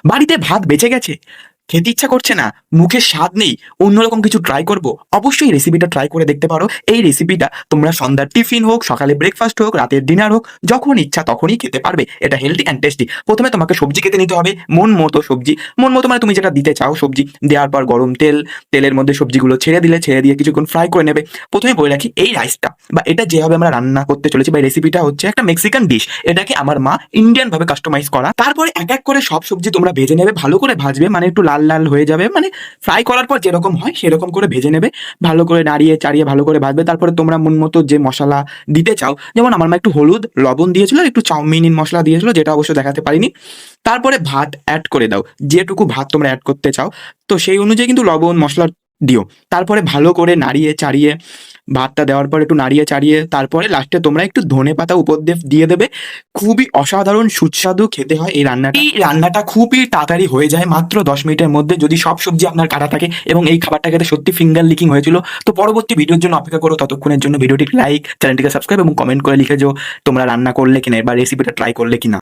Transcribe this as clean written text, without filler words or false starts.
বাড়িতে ভাত বেঁচে গেছে, খেতে ইচ্ছা করছে না, মুখে স্বাদ নেই, অন্যরকম কিছু ট্রাই করব, অবশ্যই রেসিপিটা ট্রাই করে দেখতে পারো। এই রেসিপিটা তোমরা সন্ধ্যার টিফিন হোক, সকালে ব্রেকফাস্ট হোক, রাতের ডিনার হোক, যখন ইচ্ছা তখনই খেতে পারবে। এটা হেলদি অ্যান্ড টেস্টি। প্রথমে তোমাকে সবজি কেটে নিতে হবে, মন মতো সবজি। মন মতো মানে তুমি যেটা দিতে চাও সবজি দেওয়ার পর গরম তেল, তেলের মধ্যে সবজিগুলো ছেড়ে দিলে, ছেড়ে দিয়ে কিছুক্ষণ ফ্রাই করে নেবে। প্রথমে বলে রাখি, এই রাইসটা বা এটা যেভাবে আমরা রান্না করতে চলেছি বা রেসিপিটা হচ্ছে একটা মেক্সিকান ডিশ। এটাকে আমার মা ইন্ডিয়ান ভাবে কাস্টমাইজ করা। তারপরে এক এক করে সব সবজি তোমরা ভেজে নেবে, ভালো করে ভাজবে, মানে একটু লাল লাল হয়ে যাবে, মানে ফ্রাই করার পর যেরকম হয় সেরকম করে ভেজে নেবে। ভালো করে নাড়িয়ে চাড়িয়ে ভালো করে ভাজবে। তারপরে তোমরা মন মতো যে মশলা দিতে চাও, যেমন আমার মা একটু হলুদ লবণ দিয়েছিল আর একটু চাউমিন মশলা দিয়েছিল, যেটা অবশ্য দেখাতে পারিনি। তারপরে ভাত অ্যাড করে দাও, যেটুকু ভাত তোমরা অ্যাড করতে চাও, তো সেই অনুযায়ী কিন্তু লবণ মশলা দিও। তারপরে ভালো করে নাড়িয়ে চাড়িয়ে ভাতটা দেওয়ার পর একটু নাড়িয়ে চাড়িয়ে তারপরে লাস্টে তোমরা একটু ধনে পাতা উপর দিয়ে দেবে। খুবই অসাধারণ সুস্বাদু খেতে হয় এই রান্নাটা। এই রান্নাটা খুবই তাড়াতাড়ি হয়ে যায়, মাত্র 10 মিনিটের মধ্যে, যদি সব সবজি আপনার কাটা থাকে। এবং এই খাবারটা খেতে সত্যি ফিঙ্গার লিকিং হয়েছিল। তো পরবর্তী ভিডিওর জন্য অপেক্ষা করো, ততক্ষণের জন্য ভিডিওটি লাইক, চ্যানেলটিকে সাবস্ক্রাইব এবং কমেন্ট করে লিখে যাও তোমরা রান্না করলে কিনা বা রেসিপিটা ট্রাই করলে কিনা।